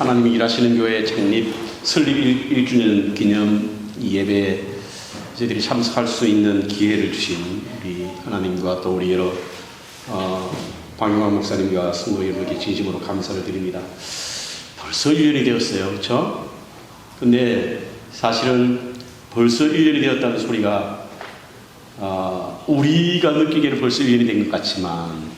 하나님이 일하시는 교회 창립 설립 1주년 기념 예배에 저희들이 참석할 수 있는 기회를 주신 우리 하나님과 또 우리 여러 박용환 목사님과 성도 여러분께 진심으로 감사를 드립니다. 벌써 1년이 되었어요. 그렇죠? 근데 사실은 벌써 1년이 되었다는 소리가 우리가 느끼기에는 벌써 1년이 된 것 같지만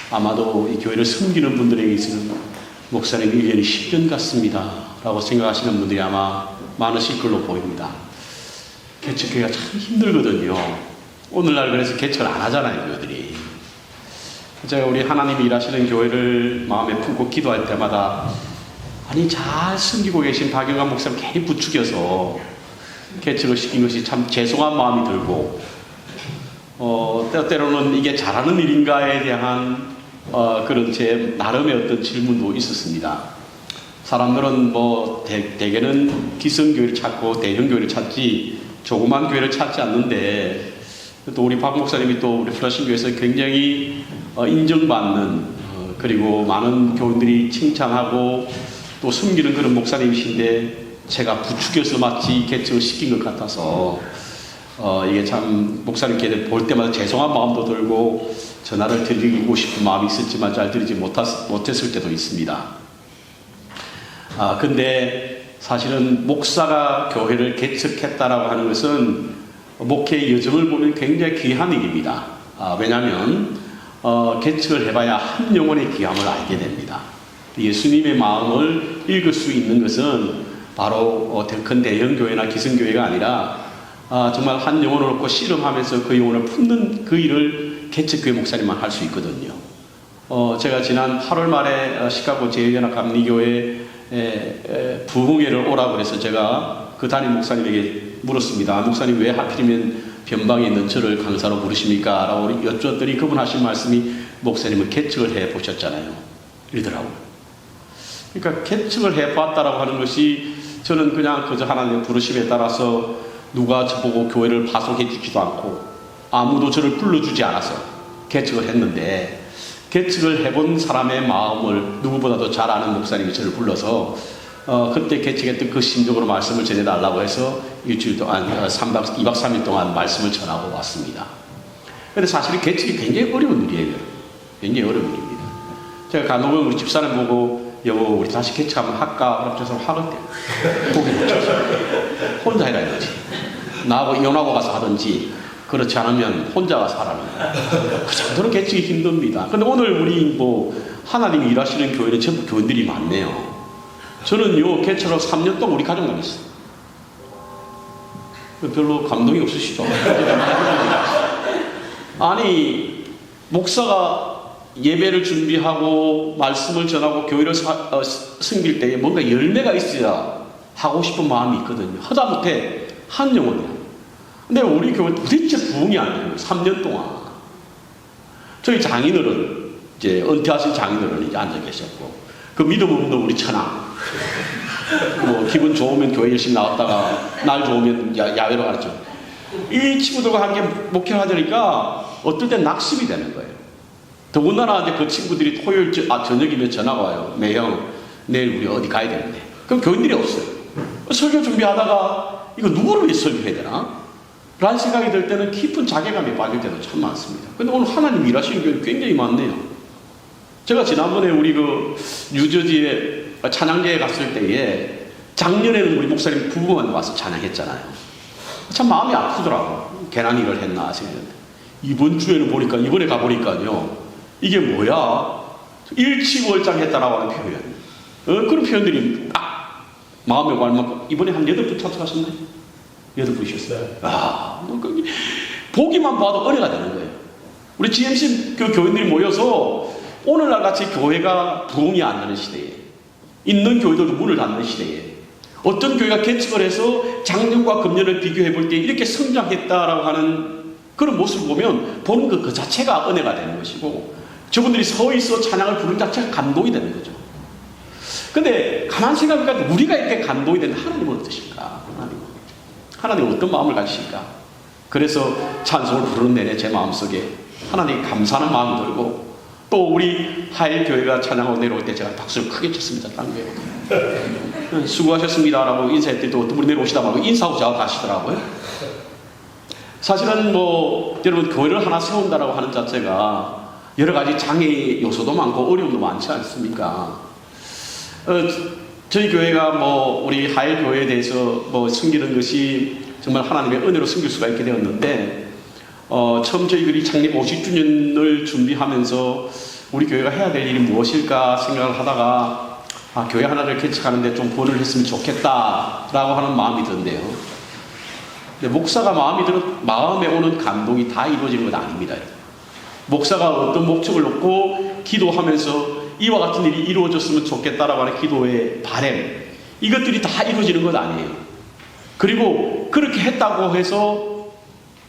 아마도 이 교회를 섬기는 분들에게 있어서는 목사님 1년이 10년 같습니다 라고 생각하시는 분들이 아마 많으실 걸로 보입니다. 개척교회가 참 힘들거든요. 오늘날 그래서 개척을 안 하잖아요, 교회들이. 제가 우리 하나님이 일하시는 교회를 마음에 품고 기도할 때마다 아니 잘 섬기고 계신 박영환 목사님 괜히 부추겨서 개척을 시킨 것이 참 죄송한 마음이 들고 때로는 이게 잘하는 일인가에 대한 그런 제 나름의 어떤 질문도 있었습니다. 사람들은 대개는 기성교회를 찾고 대형교회를 찾지 조그만 교회를 찾지 않는데 또 우리 박 목사님이 또 우리 플러싱교회에서 굉장히 인정받는 그리고 많은 교인들이 칭찬하고 또 숨기는 그런 목사님이신데 제가 부추겨서 마치 개척을 시킨 것 같아서 이게 참 목사님께 볼 때마다 죄송한 마음도 들고 전화를 드리고 싶은 마음이 있었지만 잘 드리지 못했을 때도 있습니다. 근데 사실은 목사가 교회를 개척했다라고 하는 것은 목회의 여정을 보면 굉장히 귀한 일입니다. 왜냐하면 개척을 해봐야 한 영혼의 귀함을 알게 됩니다. 예수님의 마음을 읽을 수 있는 것은 바로 큰 대형교회나 기성교회가 아니라 정말 한 영혼을 얻고 씨름하면서 그 영혼을 품는 그 일을 개척교회 목사님만 할 수 있거든요. 제가 지난 8월 말에 시카고 제일연합 감리교회 부흥회를 오라고 그래서 제가 그 담임 목사님에게 물었습니다. 목사님 왜 하필이면 변방에 있는 저를 강사로 부르십니까? 라고 여쭈었더니 그분 하신 말씀이 목사님은 개척을 해보셨잖아요. 이러더라고요. 그러니까 개척을 해봤다라고 하는 것이 저는 그냥 그저 하나님의 부르심에 따라서 누가 저보고 교회를 파송해 주지도 않고 아무도 저를 불러주지 않아서 개척을 했는데 개척을 해본 사람의 마음을 누구보다도 잘 아는 목사님이 저를 불러서 그때 개척했던 그 심정으로 말씀을 전해달라고 해서 일주일 동안 2박 3일 동안 말씀을 전하고 왔습니다. 그런데 사실 개척이 굉장히 어려운 일이에요. 굉장히 어려운 일입니다. 제가 간혹은 우리 집사람 보고 여보 우리 다시 개척 한번 할까? 그럼 저 사람 하겠대요. 보기 못 쳤어. 혼자 해라 이거지. 나하고 이혼하고 가서 하든지 그렇지 않으면 혼자 가서 하라는 거예요. 그 정도로 개척이 힘듭니다. 근데 오늘 우리 하나님이 일하시는 교회는 전부 교인들이 많네요. 저는요 개척을 3년 동안 우리 가족 다녔어요. 별로 감동이 없으시죠? 아니 목사가 예배를 준비하고 말씀을 전하고 교회를 섬길 때에 뭔가 열매가 있어야 하고 싶은 마음이 있거든요. 하다못해 한 영혼이야. 근데 우리 교회 도대체 부흥이 안 돼요. 3년 동안. 저희 장인어른, 이제 은퇴하신 장인어른이 이제 앉아 계셨고, 그 믿음 없는 우리 천황. 기분 좋으면 교회 열심히 나왔다가, 날 좋으면 야외로 가죠. 이 친구들과 함께 목회를 하려니까 어떨 땐 낙심이 되는 거예요. 더군다나 이제 그 친구들이 토요일 저녁이면 전화가 와요. 매형, 내일 우리 어디 가야 되는데. 그럼 교인들이 없어요. 설교 준비하다가 이거 누구를 위해 설교해야 되나? 라는 생각이 들 때는 깊은 자괴감에 빠질 때도 참 많습니다. 근데 오늘 하나님 일하시는 교회는 굉장히 많네요. 제가 지난번에 우리 뉴저지에 찬양제에 갔을 때에 작년에는 우리 목사님 부부만 와서 찬양했잖아요. 참 마음이 아프더라고. 괜한 일을 했나 생각했는데 이번 주에는 이번에 가보니까요 이게 뭐야? 일치월장했다라고 하는 표현. 그런 표현들이 딱 마음에 왈만큼 이번에 한 8분 참석하셨나요? 8분이셨어요. 보기만 봐도 은혜가 되는 거예요. 우리 GMC 교인들이 모여서 오늘날 같이 교회가 부흥이 안 되는 시대에 있는 교회들도 문을 닫는 시대에 어떤 교회가 개척을 해서 작년과 금년을 비교해 볼 때 이렇게 성장했다라고 하는 그런 모습을 보면 보는 그 자체가 은혜가 되는 것이고 저분들이 서 있어 찬양을 부르는 자체가 감동이 되는 거죠. 근데 가만히 생각해보니까 우리가 이렇게 감동이 되는 하나님은 어떠실까? 하나님은 어떤 마음을 가지실까? 그래서 찬송을 부르는 내내 제 마음속에 하나님께 감사하는 마음이 들고 또 우리 하일교회가 찬양하고 내려올 때 제가 박수를 크게 쳤습니다. 딴 교회. 수고하셨습니다라고 인사했더니 또 어떤 분이 내려오시다 말고 인사하고 자고 가시더라고요. 사실은 뭐 여러분 교회를 하나 세운다라고 하는 자체가 여러 가지 장애 요소도 많고 어려움도 많지 않습니까? 저희 교회가 뭐 우리 하일교회에 대해서 뭐 섬기는 것이 정말 하나님의 은혜로 섬길 수가 있게 되었는데 처음 저희들이 창립 50주년을 준비하면서 우리 교회가 해야 될 일이 무엇일까 생각을 하다가 교회 하나를 개척하는데 좀 본을 했으면 좋겠다라고 하는 마음이 든대요. 근데 목사가 마음에 오는 감동이 다 이루어지는 건 아닙니다. 목사가 어떤 목적을 놓고 기도하면서 이와 같은 일이 이루어졌으면 좋겠다라고 하는 기도의 바람, 이것들이 다 이루어지는 건 아니에요. 그리고 그렇게 했다고 해서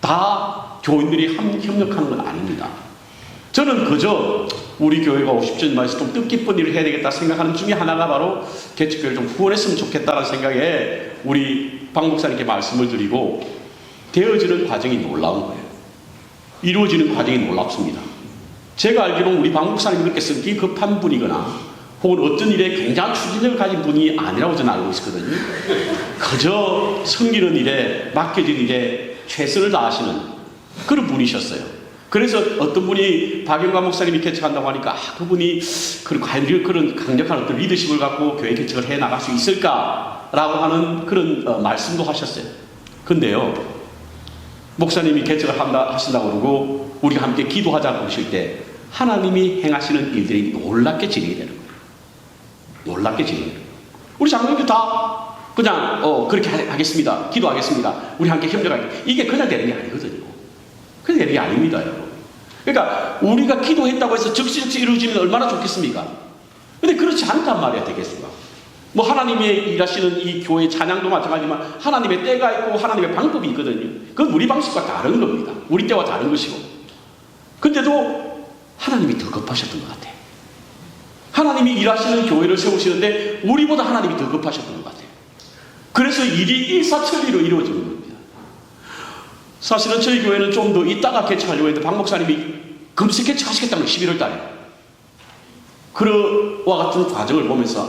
다 교인들이 협력하는 건 아닙니다. 저는 그저 우리 교회가 50주년 말에서 좀 뜻깊은 일을 해야 되겠다 생각하는 중에 하나가 바로 개척교회를 좀 후원했으면 좋겠다는 생각에 우리 박 목사님께 말씀을 드리고 되어지는 과정이 놀라운 거예요. 이루어지는 과정이 놀랍습니다. 제가 알기로는 우리 박 목사님이 그렇게 성격이 급한 분이거나 혹은 어떤 일에 굉장한 추진력을 가진 분이 아니라고 저는 알고 있거든요. 그저 섬기는 일에 맡겨진 일에 최선을 다하시는 그런 분이셨어요. 그래서 어떤 분이 박영관 목사님이 개척한다고 하니까 그분이 과연 그런 강력한 어떤 리더십을 갖고 교회 개척을 해 나갈 수 있을까라고 하는 그런 말씀도 하셨어요. 근데요, 목사님이 개척을 하신다고 그러고 우리가 함께 기도하자고 하실 때 하나님이 행하시는 일들이 놀랍게 진행이 되는 거예요. 놀랍게 진행이 돼요. 우리 장로님도 다 그냥 그렇게 하겠습니다. 기도하겠습니다. 우리 함께 협력하겠습니다. 이게 그냥 되는 게 아니거든요. 그냥 되는 게 아닙니다, 여러분. 그러니까 우리가 기도했다고 해서 즉시 이루어지면 얼마나 좋겠습니까? 근데 그렇지 않단 말이야, 되겠습니까? 뭐 하나님이 일하시는 이 교회 찬양도 마찬가지지만 하나님의 때가 있고 하나님의 방법이 있거든요. 그건 우리 방식과 다른 겁니다. 우리 때와 다른 것이고. 근데도 하나님이 더 급하셨던 것 같아요. 하나님이 일하시는 교회를 세우시는데 우리보다 하나님이 더 급하셨던 것 같아요. 그래서 일이 일사천리로 이루어지는 겁니다. 사실은 저희 교회는 좀 더 이따가 개척하려고 했는데 박 목사님이 금세 개척하시겠다는 11월 달에 그와 같은 과정을 보면서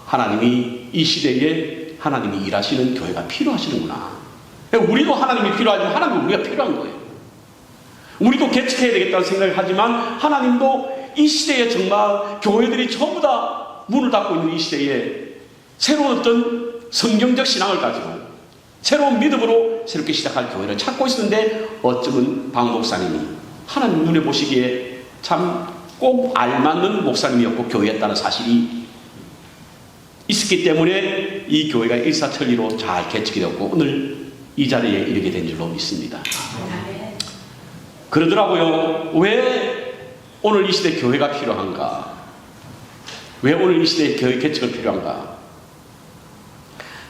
하나님이 이 시대에 하나님이 일하시는 교회가 필요하시는구나. 우리도 하나님이 필요하지만 하나님은 우리가 필요한 거예요. 우리도 개척해야 되겠다는 생각을 하지만 하나님도 이 시대에 정말 교회들이 전부 다 문을 닫고 있는 이 시대에 새로운 어떤 성경적 신앙을 가지고 새로운 믿음으로 새롭게 시작할 교회를 찾고 있었는데 어쩌면 박 목사님이 하나님 눈에 보시기에 참 꼭 알맞는 목사님이었고 교회였다는 사실이 있었기 때문에 이 교회가 일사천리로 잘 개척이 되었고 오늘 이 자리에 이르게 된 줄로 믿습니다. 그러더라고요. 왜 오늘 이 시대에 교회가 필요한가? 왜 오늘 이 시대에 교회 개척이 필요한가?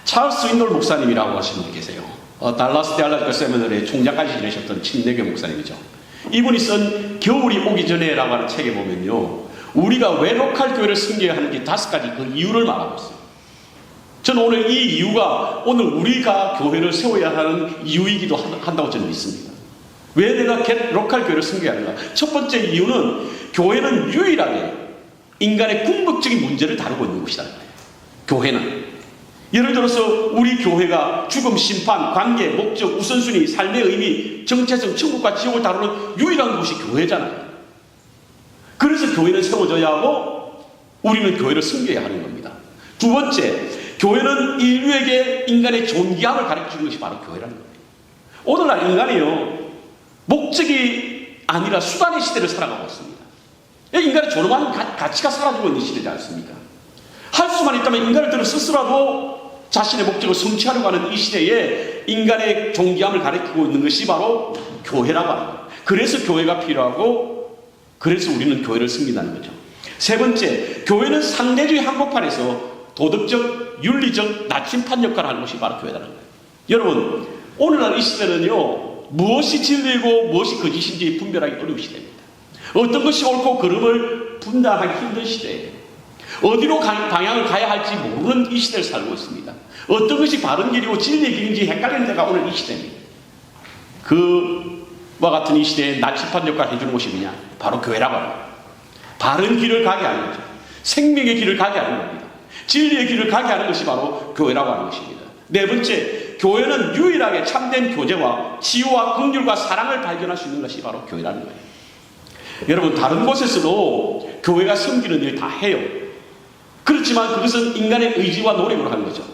찰스 윈돌 목사님이라고 하시는 분 계세요. 달라스 대알라스카 세미너리의 총장까지 지내셨던 침례교 목사님이죠. 이분이 쓴 겨울이 오기 전에라고 하는 책에 보면요, 우리가 왜 로컬 교회를 섬겨야 하는지 5가지 그 이유를 말하고 있어요. 저는 오늘 이 이유가 오늘 우리가 교회를 세워야 하는 이유이기도 한다고 저는 믿습니다. 왜 내가 로컬 교회를 섬겨야 하는가? 첫 번째 이유는 교회는 유일하게 인간의 궁극적인 문제를 다루고 있는 곳이라는 거예요. 교회는. 예를 들어서 우리 교회가 죽음, 심판, 관계, 목적, 우선순위, 삶의 의미, 정체성, 천국과 지옥을 다루는 유일한 곳이 교회잖아요. 그래서 교회는 세워져야 하고 우리는 교회를 섬겨야 하는 겁니다. 두 번째, 교회는 인류에게 인간의 존귀함을 가르치는 것이 바로 교회라는 거예요. 오늘날 인간이요, 목적이 아니라 수단의 시대를 살아가고 있습니다. 인간의 존엄한 가치가 사라지고 있는 시대지 않습니까? 할 수만 있다면 인간을 들어 스스로도 자신의 목적을 성취하려고 하는 이 시대에 인간의 존귀함을 가리키고 있는 것이 바로 교회라고 하는 거예요. 그래서 교회가 필요하고 그래서 우리는 교회를 섬긴다는 거죠. 세 번째, 교회는 상대주의 한복판에서 도덕적, 윤리적 나침판 역할을 하는 것이 바로 교회라는 거예요. 여러분, 오늘날 이 시대는요, 무엇이 진리이고 무엇이 거짓인지 분별하기 어려운 시대입니다. 어떤 것이 옳고 그름을 분단하기 힘든 시대예요. 어디로 방향을 가야 할지 모르는 이 시대를 살고 있습니다. 어떤 것이 바른 길이고 진리의 길인지 헷갈리는 데가 오늘 이 시대입니다. 그와 같은 이 시대에 나침판 역할을 해주는 곳이 뭐냐? 바로 교회라고 합니다. 바른 길을 가게 하는 거죠. 생명의 길을 가게 하는 겁니다. 진리의 길을 가게 하는 것이 바로 교회라고 하는 것입니다. 네 번째, 교회는 유일하게 참된 교제와 치유와 긍휼과 사랑을 발견할 수 있는 것이 바로 교회라는 거예요. 여러분, 다른 곳에서도 교회가 섬기는 일 다 해요. 그렇지만 그것은 인간의 의지와 노력으로 하는 거죠.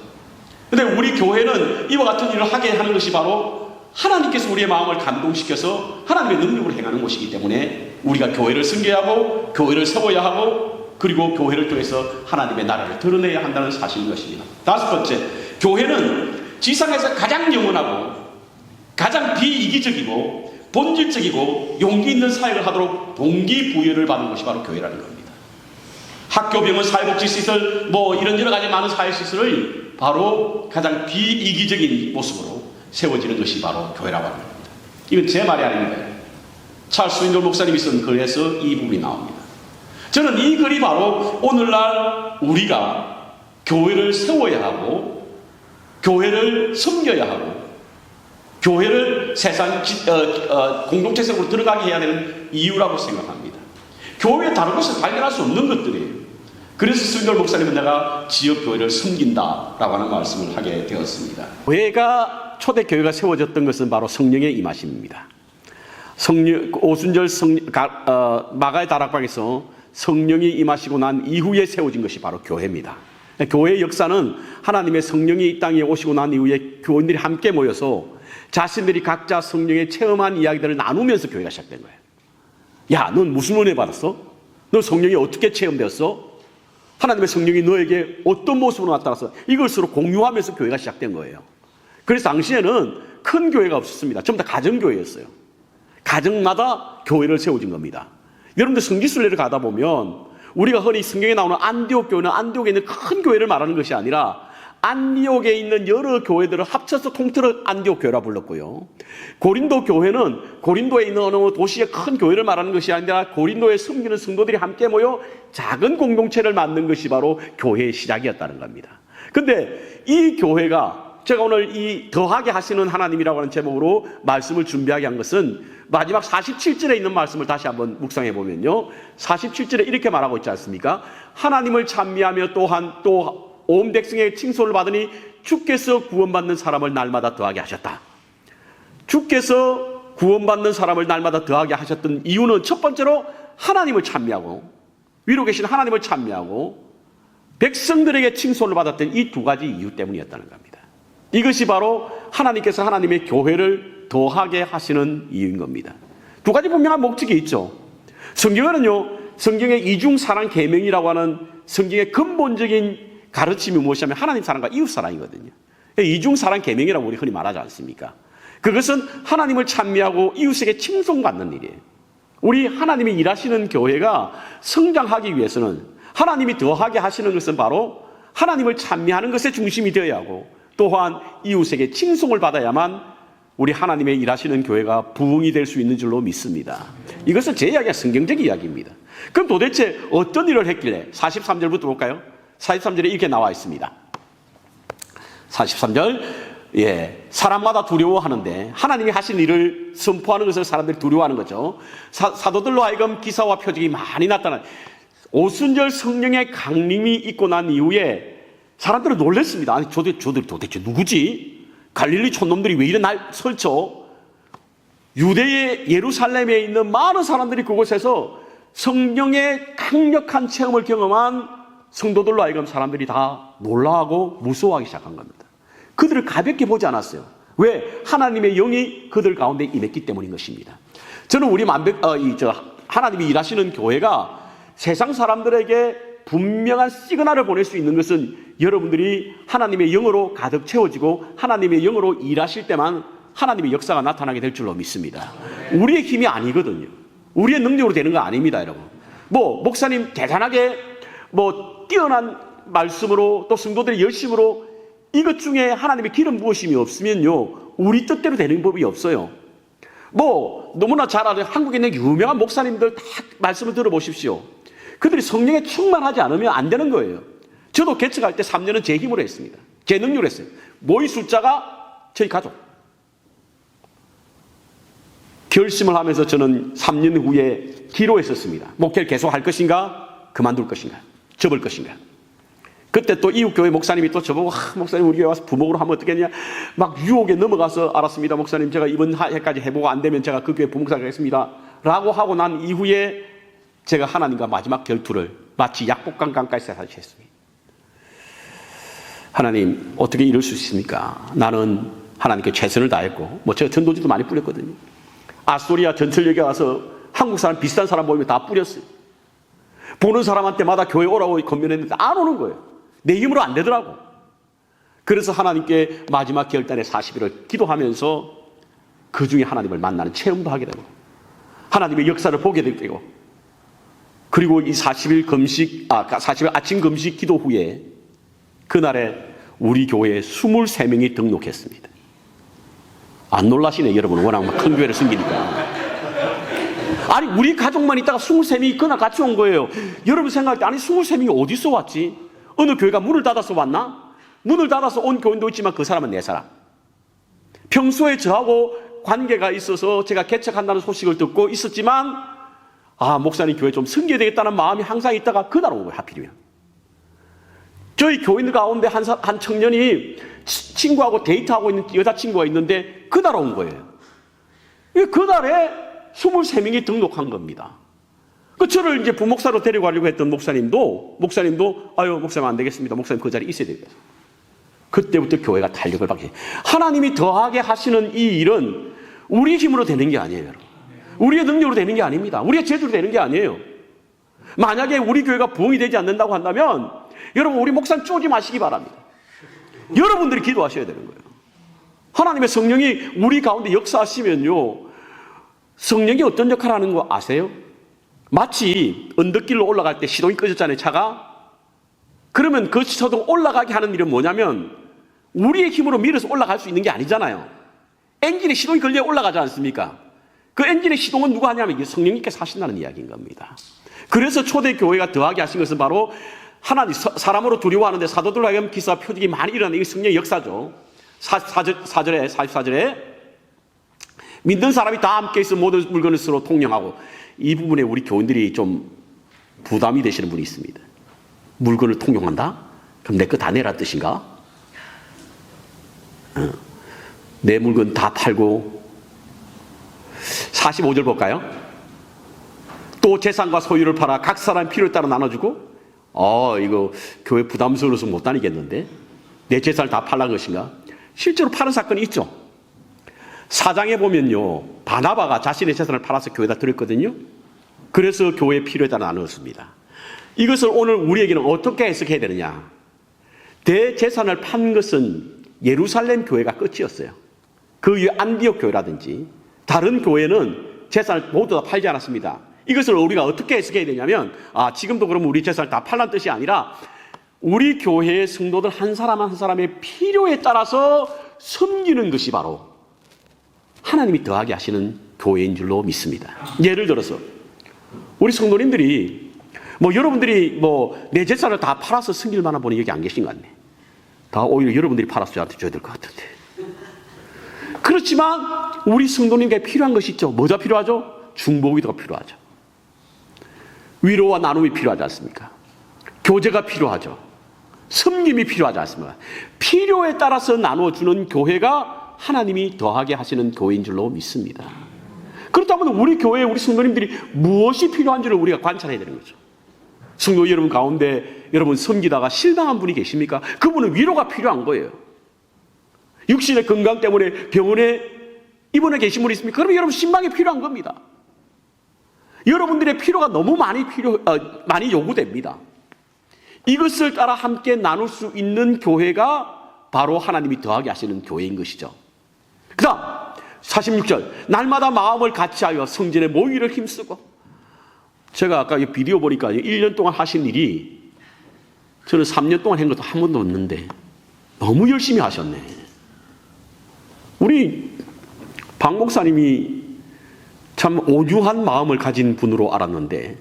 그런데 우리 교회는 이와 같은 일을 하게 하는 것이 바로 하나님께서 우리의 마음을 감동시켜서 하나님의 능력으로 행하는 것이기 때문에 우리가 교회를 섬겨야 하고 교회를 세워야 하고 그리고 교회를 통해서 하나님의 나라를 드러내야 한다는 사실인 것입니다. 다섯 번째, 교회는 지상에서 가장 영원하고 가장 비이기적이고 본질적이고 용기 있는 사역을 하도록 동기부여를 받는 것이 바로 교회라는 겁니다. 학교, 병원, 사회복지시설 이런 여러 가지 많은 사회시설의 바로 가장 비이기적인 모습으로 세워지는 것이 바로 교회라고 합니다. 이건 제 말이 아닙니다. 찰스 윈돌 목사님이 쓴 글에서 이 부분이 나옵니다. 저는 이 글이 바로 오늘날 우리가 교회를 세워야 하고 교회를 섬겨야 하고 교회를 세상 공동체 속으로 들어가게 해야 되는 이유라고 생각합니다. 교회에 다른 곳에서 발견할 수 없는 것들이에요. 그래서 스윈돌 목사님은 내가 지역교회를 섬긴다라고 하는 말씀을 하게 되었습니다. 초대교회가 세워졌던 것은 바로 성령의 임하심입니다. 오순절 마가의 다락방에서 성령이 임하시고 난 이후에 세워진 것이 바로 교회입니다. 교회의 역사는 하나님의 성령이 이 땅에 오시고 난 이후에 교인들이 함께 모여서 자신들이 각자 성령의 체험한 이야기들을 나누면서 교회가 시작된 거예요. 야, 넌 무슨 은혜 받았어? 너 성령이 어떻게 체험되었어? 하나님의 성령이 너에게 어떤 모습으로 나타났어? 이걸 서로 공유하면서 교회가 시작된 거예요. 그래서 당시에는 큰 교회가 없었습니다. 전부 다 가정교회였어요. 가정마다 교회를 세워진 겁니다. 여러분들 성지순례를 가다 보면 우리가 흔히 성경에 나오는 안디옥 교회는 안디옥에 있는 큰 교회를 말하는 것이 아니라 안디옥에 있는 여러 교회들을 합쳐서 통틀어 안디옥 교회라 불렀고요. 고린도 교회는 고린도에 있는 어느 도시의 큰 교회를 말하는 것이 아니라 고린도에 섬기는 성도들이 함께 모여 작은 공동체를 만든 것이 바로 교회의 시작이었다는 겁니다. 근데 이 교회가 제가 오늘 이 더하게 하시는 하나님이라고 하는 제목으로 말씀을 준비하게 한 것은 마지막 47절에 있는 말씀을 다시 한번 묵상해 보면요. 47절에 이렇게 말하고 있지 않습니까? 하나님을 찬미하며 또한 또 온 백성의 칭송을 받으니 주께서 구원받는 사람을 날마다 더하게 하셨다. 주께서 구원받는 사람을 날마다 더하게 하셨던 이유는 첫 번째로 하나님을 찬미하고 위로 계신 하나님을 찬미하고 백성들에게 칭송을 받았던 이 두 가지 이유 때문이었다는 겁니다. 이것이 바로 하나님께서 하나님의 교회를 더하게 하시는 이유인 겁니다. 두 가지 분명한 목적이 있죠. 성경에는요, 성경의 이중사랑 계명이라고 하는 성경의 근본적인 가르침이 무엇이냐면 하나님 사랑과 이웃 사랑이거든요. 이중사랑 계명이라고 우리 흔히 말하지 않습니까? 그것은 하나님을 찬미하고 이웃에게 칭송받는 일이에요. 우리 하나님이 일하시는 교회가 성장하기 위해서는 하나님이 더하게 하시는 것은 바로 하나님을 찬미하는 것에 중심이 되어야 하고 또한 이웃에게 칭송을 받아야만 우리 하나님의 일하시는 교회가 부흥이 될 수 있는 줄로 믿습니다. 이것은 제 이야기가 성경적 이야기입니다. 그럼 도대체 어떤 일을 했길래 43절부터 볼까요? 43절에 이렇게 나와 있습니다. 43절, 사람마다 두려워하는데 하나님이 하신 일을 선포하는 것을 사람들이 두려워하는 거죠. 사도들로 하여금 기사와 표적이 많이 나타나 오순절 성령의 강림이 있고 난 이후에 사람들은 놀랐습니다. 아니, 저들 도대체 누구지? 갈릴리 촌놈들이 왜 이래 날 설쳐? 유대의 예루살렘에 있는 많은 사람들이 그곳에서 성령의 강력한 체험을 경험한 성도들로 하여금 사람들이 다 놀라하고 무서워하기 시작한 겁니다. 그들을 가볍게 보지 않았어요. 왜? 하나님의 영이 그들 가운데 임했기 때문인 것입니다. 저는 우리 하나님이 일하시는 교회가 세상 사람들에게 분명한 시그널을 보낼 수 있는 것은 여러분들이 하나님의 영으로 가득 채워지고 하나님의 영으로 일하실 때만 하나님의 역사가 나타나게 될 줄로 믿습니다. 우리의 힘이 아니거든요. 우리의 능력으로 되는 거 아닙니다, 여러분. 목사님 대단하게 뛰어난 말씀으로 또 성도들의 열심으로 이것 중에 하나님의 기름 부으심이 없으면요, 우리 뜻대로 되는 법이 없어요. 너무나 잘 아는 한국에 있는 유명한 목사님들 다 말씀을 들어보십시오. 그들이 성령에 충만하지 않으면 안 되는 거예요. 저도 개척할 때 3년은 제 힘으로 했습니다. 제 능력으로 했어요. 모의 숫자가 저희 가족. 결심을 하면서 저는 3년 후에 기도했었습니다. 목회를 계속 할 것인가? 그만둘 것인가? 접을 것인가? 그때 또 이웃교회 목사님이 또 저보고 목사님 우리 교회 와서 부목으로 하면 어떻겠냐? 막 유혹에 넘어가서 알았습니다. 목사님 제가 이번 해까지 해보고 안 되면 제가 그 교회 부목사 하겠습니다. 라고 하고 난 이후에 제가 하나님과 마지막 결투를 마치 약복강강까지 다시 했습니다. 하나님 어떻게 이럴 수 있습니까? 나는 하나님께 최선을 다했고 뭐 제가 전도지도 많이 뿌렸거든요. 아소리아 전철역에 와서 한국 사람 비슷한 사람 보이면 다 뿌렸어요. 보는 사람한테마다 교회 오라고 건면했는데 안 오는 거예요. 내 힘으로 안 되더라고. 그래서 하나님께 마지막 결단의 40일을 기도하면서 그 중에 하나님을 만나는 체험도 하게 되고 하나님의 역사를 보게 되고 그리고 이 40일 금식 40일 아침 금식 기도 후에 그날에 우리 교회에 23명이 등록했습니다. 안 놀라시네 여러분. 워낙 큰 교회를 섬기니까. 아니 우리 가족만 있다가 23명이 그날 같이 온 거예요. 여러분 생각할 때 아니 23명이 어디서 왔지? 어느 교회가 문을 닫아서 왔나? 문을 닫아서 온 교인도 있지만 그 사람은 내 사람. 평소에 저하고 관계가 있어서 제가 개척한다는 소식을 듣고 있었지만 목사님 교회 좀 섬겨야 되겠다는 마음이 항상 있다가 그날 온 거예요. 하필이면. 저희 교인들 가운데 한 청년이 친구하고 데이트하고 있는 여자친구가 있는데 그날 온 거예요. 그날에 23명이 등록한 겁니다. 저를 이제 부목사로 데려가려고 했던 목사님도 목사님 안 되겠습니다. 목사님 그 자리에 있어야 되겠어요. 그때부터 교회가 탄력을 받게. 하나님이 더하게 하시는 이 일은 우리 힘으로 되는 게 아니에요. 여러분. 우리의 능력으로 되는 게 아닙니다. 우리의 재주로 되는 게 아니에요. 만약에 우리 교회가 부흥이 되지 않는다고 한다면 여러분 우리 목사님 쪼지 마시기 바랍니다. 여러분들이 기도하셔야 되는 거예요. 하나님의 성령이 우리 가운데 역사하시면요. 성령이 어떤 역할을 하는 거 아세요? 마치 언덕길로 올라갈 때 시동이 꺼졌잖아요. 차가. 그러면 그 시동 올라가게 하는 일은 뭐냐면 우리의 힘으로 밀어서 올라갈 수 있는 게 아니잖아요. 엔진에 시동이 걸려 올라가지 않습니까? 그 엔진의 시동은 누가 하냐면 이게 성령님께서 하신다는 이야기인 겁니다. 그래서 초대교회가 더하게 하신 것은 바로 하나님 사람으로 두려워하는데 사도들로 하여금 기사와 표적이 많이 일어나는 이 성령의 역사죠. 44절에 믿는 사람이 다 함께 있어 모든 물건을 서로 통용하고 이 부분에 우리 교인들이 좀 부담이 되시는 분이 있습니다. 물건을 통용한다? 그럼 내 거 다 내라 뜻인가? 내 물건 다 팔고 45절 볼까요? 또 재산과 소유를 팔아 각 사람 필요에 따라 나눠주고 이거 교회 부담스러워서 못 다니겠는데 내 재산을 다 팔라는 것인가? 실제로 파는 사건이 있죠. 4장에 보면요 바나바가 자신의 재산을 팔아서 교회에다 드렸거든요. 그래서 교회 필요에 따라 나누었습니다. 이것을 오늘 우리에게는 어떻게 해석해야 되느냐? 대재산을 판 것은 예루살렘 교회가 끝이었어요. 그 위에 안디옥 교회라든지 다른 교회는 재산을 모두 다 팔지 않았습니다. 이것을 우리가 어떻게 해석해야 되냐면 지금도 그러면 우리 재산을 다 팔란 뜻이 아니라 우리 교회의 성도들 한 사람 한 사람의 필요에 따라서 섬기는 것이 바로 하나님이 더하게 하시는 교회인 줄로 믿습니다. 예를 들어서 우리 성도님들이 여러분들이 내 재산을 다 팔아서 섬길 만한 분이 여기 안 계신 것 같네. 다 오히려 여러분들이 팔아서 저한테 줘야 될 것 같은데. 그렇지만 우리 성도님께 필요한 것이 있죠. 뭐가 필요하죠? 중보기도가 필요하죠. 위로와 나눔이 필요하지 않습니까? 교제가 필요하죠. 섬김이 필요하지 않습니까? 필요에 따라서 나눠주는 교회가 하나님이 더하게 하시는 교회인 줄로 믿습니다. 그렇다면 우리 교회에 우리 성도님들이 무엇이 필요한지를 우리가 관찰해야 되는 거죠. 성도 여러분 가운데 여러분 섬기다가 실당한 분이 계십니까? 그분은 위로가 필요한 거예요. 육신의 건강 때문에 병원에 입원해 계신 분이 있습니까? 그러면 여러분 신방이 필요한 겁니다. 여러분들의 필요가 너무 많이 요구됩니다. 이것을 따라 함께 나눌 수 있는 교회가 바로 하나님이 더하게 하시는 교회인 것이죠. 그 다음 46절 날마다 마음을 같이하여 성전에 모이를 힘쓰고 제가 아까 이 비디오 보니까 1년 동안 하신 일이 저는 3년 동안 한 것도 한 번도 없는데 너무 열심히 하셨네. 우리 박 목사님이 참 온유한 마음을 가진 분으로 알았는데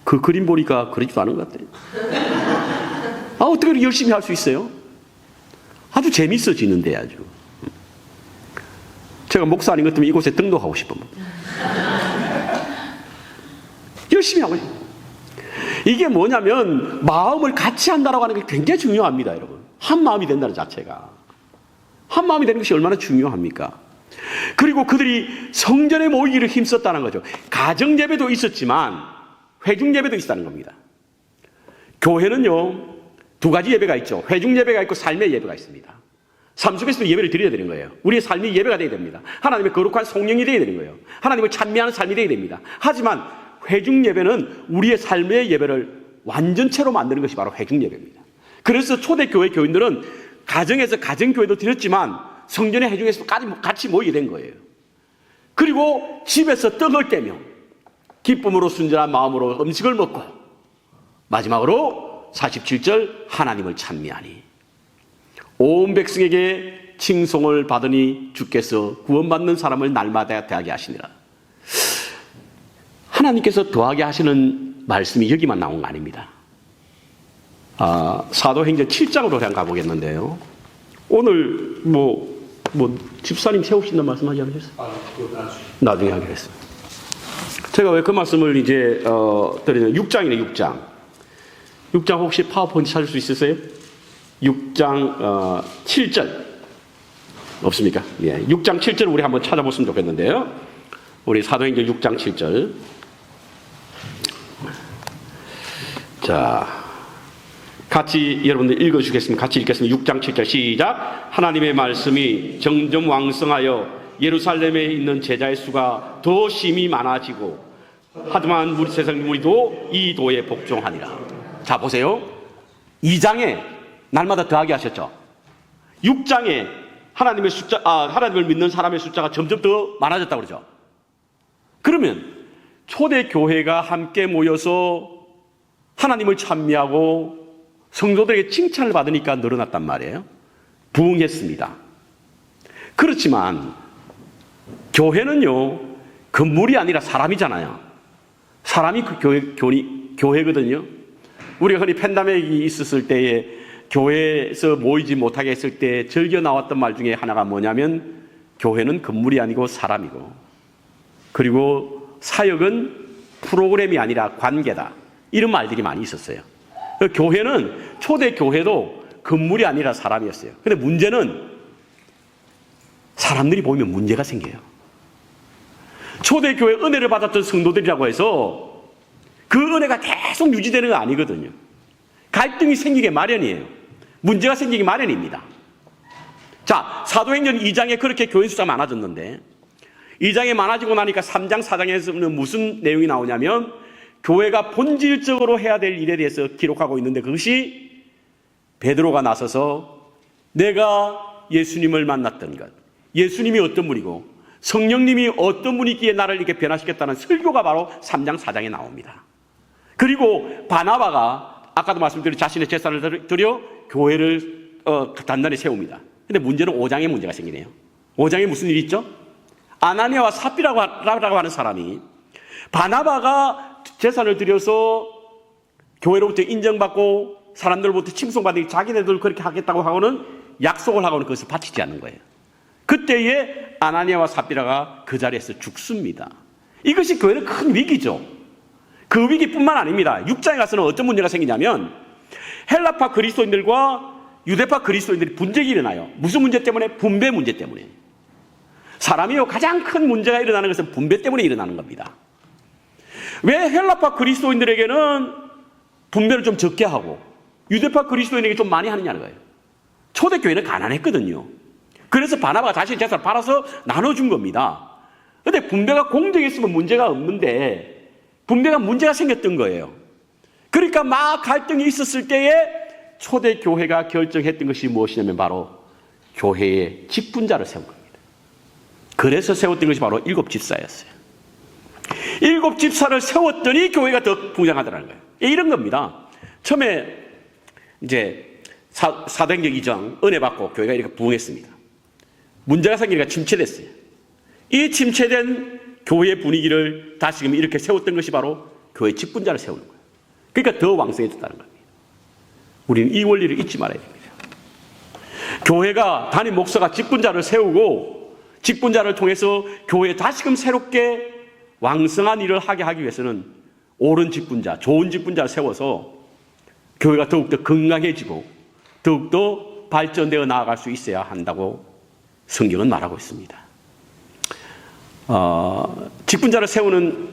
그 그림 보니까 그러지도 않은 것 같아요. 어떻게 그렇게 열심히 할 수 있어요? 아주 재밌어지는데 아주. 제가 목사 아닌 것 때문에 이곳에 등록하고 싶으면 열심히 하고 싶어요. 이게 뭐냐면 마음을 같이 한다라고 하는 게 굉장히 중요합니다, 여러분. 한 마음이 된다는 자체가. 한 마음이 되는 것이 얼마나 중요합니까? 그리고 그들이 성전에 모이기를 힘썼다는 거죠. 가정 예배도 있었지만 회중 예배도 있었다는 겁니다. 교회는요, 두 가지 예배가 있죠. 회중 예배가 있고 삶의 예배가 있습니다. 삶 속에서도 예배를 드려야 되는 거예요. 우리의 삶이 예배가 되어야 됩니다. 하나님의 거룩한 성령이 되어야 되는 거예요. 하나님을 찬미하는 삶이 되어야 됩니다. 하지만 회중 예배는 우리의 삶의 예배를 완전체로 만드는 것이 바로 회중 예배입니다. 그래서 초대교회 교인들은 가정에서 가정교회도 드렸지만 성전의 회중에서 같이 모이게 된 거예요. 그리고 집에서 떡을 떼며 기쁨으로 순전한 마음으로 음식을 먹고 마지막으로 47절 하나님을 찬미하니 온 백성에게 칭송을 받으니 주께서 구원받는 사람을 날마다 대하게 하시니라. 하나님께서 더하게 하시는 말씀이 여기만 나온 거 아닙니다. 사도행전 7장으로 그냥 가보겠는데요. 오늘 집사님 세우신다는 말씀하지 않으셨어요? 나중에 하기로 했어요. 제가 왜 그 말씀을 이제 드리냐면 6장이네. 6장 혹시 파워포인트 찾을 수 있으세요? 6장 7절 없습니까? 예, 6장 7절 우리 한번 찾아봤으면 좋겠는데요. 우리 사도행전 6장 7절. 자, 같이 여러분들 읽어주겠습니다. 같이 읽겠습니다. 6장 7절 시작. 하나님의 말씀이 점점 왕성하여 예루살렘에 있는 제자의 수가 더 심히 많아지고 하지만 우리 세상 무리도 이 도에 복종하니라. 자, 보세요. 2장에 날마다 더하게 하셨죠. 6장에 하나님을 믿는 사람의 숫자가 점점 더 많아졌다고 그러죠. 그러면 초대교회가 함께 모여서 하나님을 찬미하고 성도들에게 칭찬을 받으니까 늘어났단 말이에요. 부흥했습니다. 그렇지만 교회는요, 건물이 아니라 사람이잖아요. 사람이 그 교회거든요. 우리가 흔히 팬데믹이 있었을 때에 교회에서 모이지 못하게 했을 때 즐겨 나왔던 말 중에 하나가 뭐냐면 교회는 건물이 아니고 사람이고 그리고 사역은 프로그램이 아니라 관계다. 이런 말들이 많이 있었어요. 교회는 초대교회도 건물이 아니라 사람이었어요. 근데 문제는 사람들이 보이면 문제가 생겨요. 초대교회 은혜를 받았던 성도들이라고 해서 그 은혜가 계속 유지되는 거 아니거든요. 갈등이 생기게 마련이에요. 문제가 생기기 마련입니다. 자, 사도행전 2장에 그렇게 교인 수가 많아졌는데 2장에 많아지고 나니까 3장, 4장에서는 무슨 내용이 나오냐면 교회가 본질적으로 해야 될 일에 대해서 기록하고 있는데 그것이 베드로가 나서서 내가 예수님을 만났던 것, 예수님이 어떤 분이고 성령님이 어떤 분이기에 나를 이렇게 변화시켰다는 설교가 바로 3장, 4장에 나옵니다. 그리고 바나바가 아까도 말씀드린 자신의 재산을 들여 교회를 단단히 세웁니다. 근데 문제는 5장에 문제가 생기네요. 5장에 무슨 일이 있죠? 아나니아와 삽비라고 하는 사람이 바나바가 재산을 들여서 교회로부터 인정받고 사람들로부터 칭송받으니 자기네들 그렇게 하겠다고 하고는 약속을 하고는 그것을 바치지 않는 거예요. 그때에 아나니아와 삽비라가 그 자리에서 죽습니다. 이것이 교회는 큰 위기죠. 그 위기뿐만 아닙니다. 6장에 가서는 어떤 문제가 생기냐면 헬라파 그리스도인들과 유대파 그리스도인들이 분쟁이 일어나요. 무슨 문제 때문에? 분배 문제 때문에. 사람이요, 가장 큰 문제가 일어나는 것은 분배 때문에 일어나는 겁니다. 왜 헬라파 그리스도인들에게는 분배를 좀 적게 하고 유대파 그리스도인에게 좀 많이 하느냐는 거예요. 초대교회는 가난했거든요. 그래서 바나바가 자신의 재산을 팔아서 나눠준 겁니다. 그런데 분배가 공정했으면 문제가 없는데 분배가 문제가 생겼던 거예요. 그러니까 막 갈등이 있었을 때에 초대교회가 결정했던 것이 무엇이냐면 바로 교회의 직분자를 세운 겁니다. 그래서 세웠던 것이 바로 7집사였어요. 7집사를 세웠더니 교회가 더 풍성하더라는 거예요. 이런 겁니다. 처음에 이제 사도행전 2장 은혜 받고 교회가 이렇게 부흥했습니다. 문제가 생기니까 침체됐어요. 이 침체된 교회 분위기를 다시금 이렇게 세웠던 것이 바로 교회 직분자를 세우는 거예요. 그러니까 더 왕성해졌다는 겁니다. 우리는 이 원리를 잊지 말아야 됩니다. 교회가 담임 목사가 직분자를 세우고 직분자를 통해서 교회에 다시금 새롭게 왕성한 일을 하게 하기 위해서는 옳은 직분자, 좋은 직분자를 세워서 교회가 더욱더 건강해지고 더욱더 발전되어 나아갈 수 있어야 한다고 성경은 말하고 있습니다. 직분자를 세우는,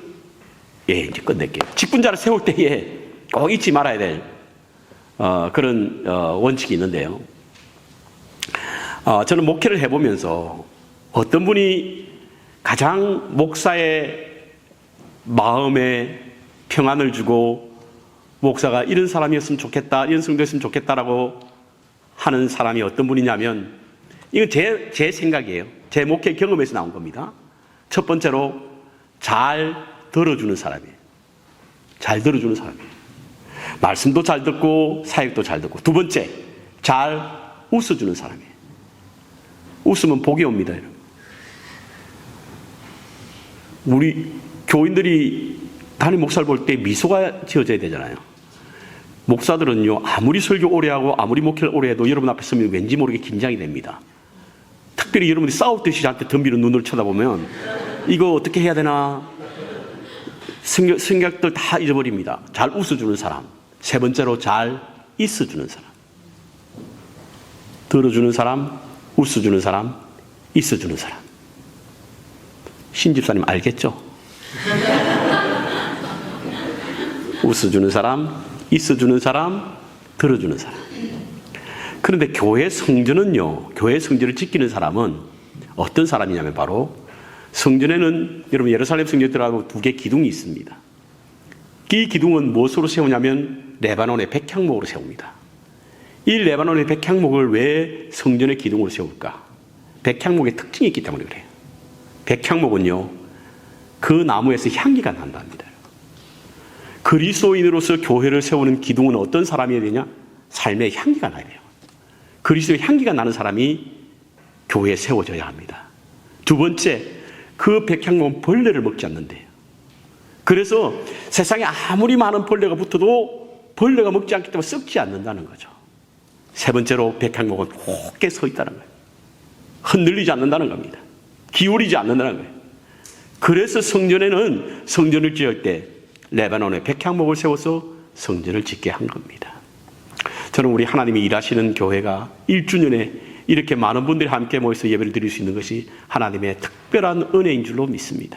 이제 끝낼게요. 직분자를 세울 때에 꼭 잊지 말아야 될 그런 원칙이 있는데요. 저는 목회를 해보면서 어떤 분이 가장 목사의 마음에 평안을 주고 목사가 이런 사람이었으면 좋겠다, 이런 성도였으면 좋겠다라고 하는 사람이 어떤 분이냐면, 이건 제 생각이에요. 제 목회 경험에서 나온 겁니다. 첫 번째로 잘 들어주는 사람이에요. 잘 들어주는 사람이에요. 말씀도 잘 듣고 사역도 잘 듣고. 두 번째, 잘 웃어주는 사람이에요. 웃으면 복이 옵니다, 여러분. 우리 교인들이 담임 목사를 볼 때 미소가 지어져야 되잖아요. 목사들은요, 아무리 설교 오래 하고 아무리 목회를 오래 해도 여러분 앞에 서면 왠지 모르게 긴장이 됩니다. 특별히 여러분이 싸우듯이 저한테 덤비는 눈을 쳐다보면 이거 어떻게 해야 되나, 생각들 다 잊어버립니다. 잘 웃어주는 사람. 세 번째로 잘 있어주는 사람. 들어주는 사람, 웃어주는 사람, 있어주는 사람. 신집사님 알겠죠? 웃어주는 사람, 있어주는 사람, 들어주는 사람. 그런데 교회 성전은요, 교회 성전을 지키는 사람은 어떤 사람이냐면 바로, 성전에는 여러분 예루살렘 성전에 들어가고 두 개 기둥이 있습니다. 이 기둥은 무엇으로 세우냐면 레바논의 백향목으로 세웁니다. 이 레바논의 백향목을 왜 성전의 기둥으로 세울까? 백향목의 특징이 있기 때문에 그래요. 백향목은요, 그 나무에서 향기가 난답니다. 그리스도인으로서 교회를 세우는 기둥은 어떤 사람이어야 되냐? 삶의 향기가 나야 돼요. 그리스도의 향기가 나는 사람이 교회에 세워져야 합니다. 두 번째, 그 백향목은 벌레를 먹지 않는데요. 그래서 세상에 아무리 많은 벌레가 붙어도 벌레가 먹지 않기 때문에 썩지 않는다는 거죠. 세 번째로, 백향목은 굳게 서 있다는 거예요. 흔들리지 않는다는 겁니다. 기울이지 않는다는 거예요. 그래서 성전에는 성전을 지을 때 레바논의 백향목을 세워서 성전을 짓게 한 겁니다. 저는 우리 하나님이 일하시는 교회가 1주년에 이렇게 많은 분들이 함께 모여서 예배를 드릴 수 있는 것이 하나님의 특별한 은혜인 줄로 믿습니다.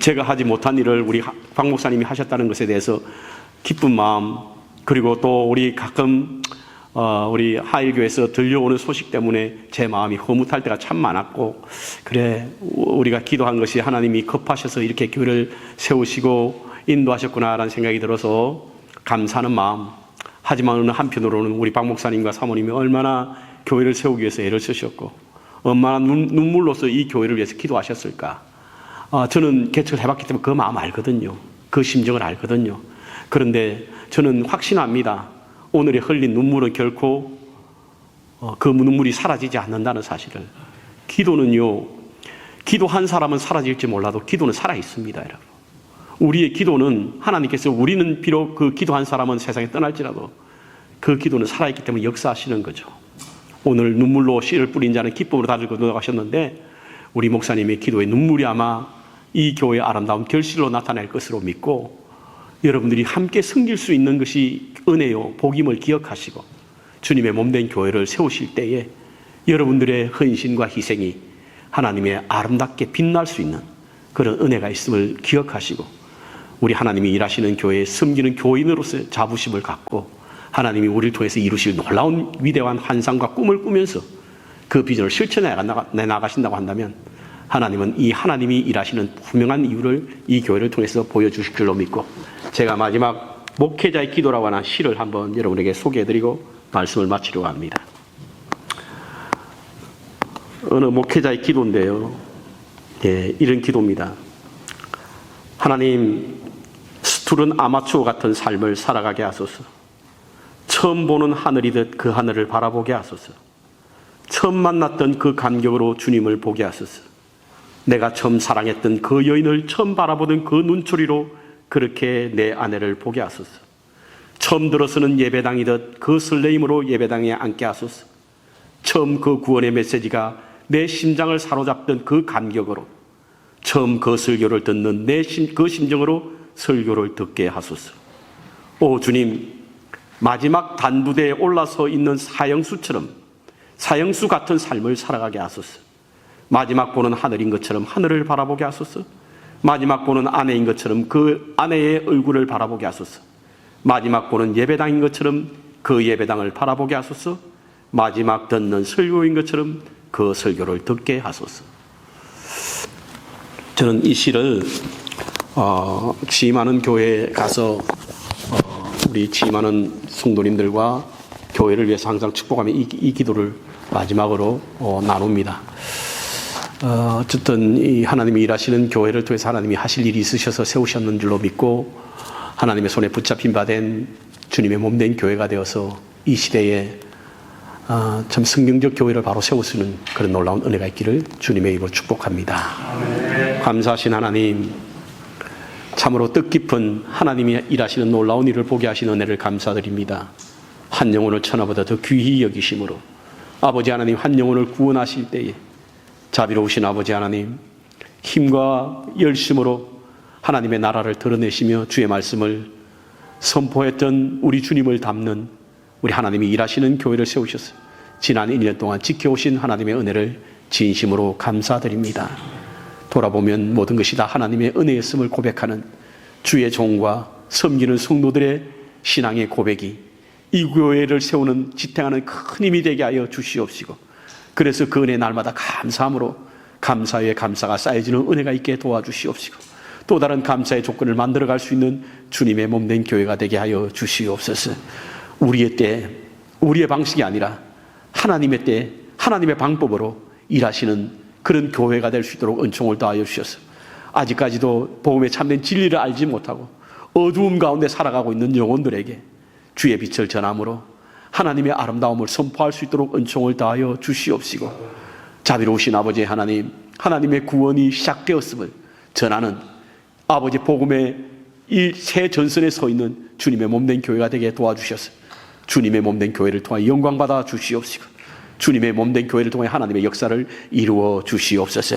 제가 하지 못한 일을 우리 박 목사님이 하셨다는 것에 대해서 기쁜 마음, 그리고 또 우리 가끔 우리 하일교회에서 들려오는 소식 때문에 제 마음이 허무할 때가 참 많았고, 그래 우리가 기도한 것이 하나님이 급하셔서 이렇게 교회를 세우시고 인도하셨구나라는 생각이 들어서 감사하는 마음. 하지만 한편으로는 우리 박 목사님과 사모님이 얼마나 교회를 세우기 위해서 애를 쓰셨고 얼마나 눈물로서 이 교회를 위해서 기도하셨을까. 저는 개척을 해봤기 때문에 그 마음 알거든요. 그 심정을 알거든요. 그런데 저는 확신합니다. 오늘의 흘린 눈물은 결코 그 눈물이 사라지지 않는다는 사실을. 기도는요, 기도한 사람은 사라질지 몰라도 기도는 살아있습니다, 여러분. 우리의 기도는 하나님께서, 우리는 비록 그 기도한 사람은 세상에 떠날지라도 그 기도는 살아있기 때문에 역사하시는 거죠. 오늘 눈물로 씨를 뿌린 자는 기쁨으로 다들 거둬가셨는데, 우리 목사님의 기도의 눈물이 아마 이 교회의 아름다운 결실로 나타날 것으로 믿고, 여러분들이 함께 섬길 수 있는 것이 은혜요, 복임을 기억하시고 주님의 몸된 교회를 세우실 때에 여러분들의 헌신과 희생이 하나님의 아름답게 빛날 수 있는 그런 은혜가 있음을 기억하시고, 우리 하나님이 일하시는 교회에 섬기는 교인으로서의 자부심을 갖고 하나님이 우리를 통해서 이루실 놀라운 위대한 환상과 꿈을 꾸면서 그 비전을 실천해 나가신다고 한다면, 하나님은 이 하나님이 일하시는 분명한 이유를 이 교회를 통해서 보여주실 줄로 믿고, 제가 마지막 목회자의 기도라고 하는 시를 한번 여러분에게 소개해드리고 말씀을 마치려고 합니다. 어느 목회자의 기도인데요, 이런 기도입니다. 하나님, 스툴은 아마추어 같은 삶을 살아가게 하소서. 처음 보는 하늘이듯 그 하늘을 바라보게 하소서. 처음 만났던 그 감격으로 주님을 보게 하소서. 내가 처음 사랑했던 그 여인을 처음 바라보던 그 눈초리로 그렇게 내 아내를 보게 하소서. 처음 들어서는 예배당이듯 그 설레임으로 예배당에 앉게 하소서. 처음 그 구원의 메시지가 내 심장을 사로잡던 그 감격으로 처음 그 설교를 듣는 그 심정으로 설교를 듣게 하소서. 오 주님, 마지막 단부대에 올라서 있는 사형수처럼 사형수 같은 삶을 살아가게 하소서. 마지막 보는 하늘인 것처럼 하늘을 바라보게 하소서. 마지막 보는 아내인 것처럼 그 아내의 얼굴을 바라보게 하소서. 마지막 보는 예배당인 것처럼 그 예배당을 바라보게 하소서. 마지막 듣는 설교인 것처럼 그 설교를 듣게 하소서. 저는 이 시를 취임하는 교회에 가서 우리 취임하는 성도님들과 교회를 위해서 항상 축복하며 이 기도를 마지막으로 나눕니다. 어쨌든 이 하나님이 일하시는 교회를 통해서 하나님이 하실 일이 있으셔서 세우셨는 줄로 믿고 하나님의 손에 붙잡힌 바 된 주님의 몸된 교회가 되어서 이 시대에 참 성경적 교회를 바로 세우시는 그런 놀라운 은혜가 있기를 주님의 이름으로 축복합니다. 아멘. 감사하신 하나님, 참으로 뜻깊은 하나님이 일하시는 놀라운 일을 보게 하신 은혜를 감사드립니다. 한 영혼을 천하보다 더 귀히 여기심으로 아버지 하나님 한 영혼을 구원하실 때에 자비로우신 아버지 하나님 힘과 열심으로 하나님의 나라를 드러내시며 주의 말씀을 선포했던 우리 주님을 담는 우리 하나님이 일하시는 교회를 세우셔서 지난 1년 동안 지켜오신 하나님의 은혜를 진심으로 감사드립니다. 돌아보면 모든 것이 다 하나님의 은혜였음을 고백하는 주의 종과 섬기는 성도들의 신앙의 고백이 이 교회를 세우는 지탱하는 큰 힘이 되게 하여 주시옵시고, 그래서 그 은혜 날마다 감사함으로 감사 위에 감사가 쌓여지는 은혜가 있게 도와주시옵시고, 또 다른 감사의 조건을 만들어갈 수 있는 주님의 몸된 교회가 되게 하여 주시옵소서. 우리의 때, 우리의 방식이 아니라 하나님의 때, 하나님의 방법으로 일하시는 그런 교회가 될 수 있도록 은총을 더하여 주셔서 아직까지도 복음의 참된 진리를 알지 못하고 어두움 가운데 살아가고 있는 영혼들에게 주의 빛을 전함으로 하나님의 아름다움을 선포할 수 있도록 은총을 더하여 주시옵시고, 자비로우신 아버지 하나님, 하나님의 구원이 시작되었음을 전하는 아버지 복음의 이 새 전선에 서 있는 주님의 몸된 교회가 되게 도와주셔서 주님의 몸된 교회를 통해 영광받아 주시옵시고, 주님의 몸된 교회를 통해 하나님의 역사를 이루어 주시옵소서.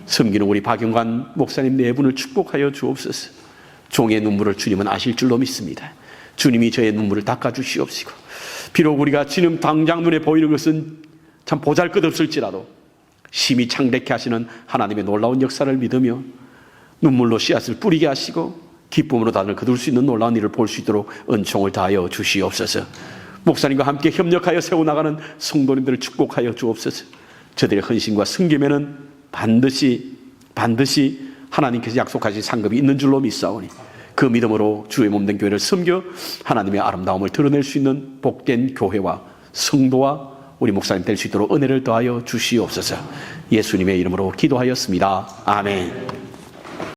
섬기는 우리 박영관 목사님 네 분을 축복하여 주옵소서. 종의 눈물을 주님은 아실 줄로 믿습니다. 주님이 저의 눈물을 닦아 주시옵시고, 비록 우리가 지금 당장 눈에 보이는 것은 참 보잘것없을지라도 심히 창백해 하시는 하나님의 놀라운 역사를 믿으며 눈물로 씨앗을 뿌리게 하시고 기쁨으로 단을 거둘 수 있는 놀라운 일을 볼 수 있도록 은총을 다하여 주시옵소서. 목사님과 함께 협력하여 세워나가는 성도님들을 축복하여 주옵소서. 저들의 헌신과 승김에는 반드시 하나님께서 약속하신 상급이 있는 줄로 믿사오니 그 믿음으로 주의 몸된 교회를 섬겨 하나님의 아름다움을 드러낼 수 있는 복된 교회와 성도와 우리 목사님 될 수 있도록 은혜를 더하여 주시옵소서. 예수님의 이름으로 기도하였습니다. 아멘.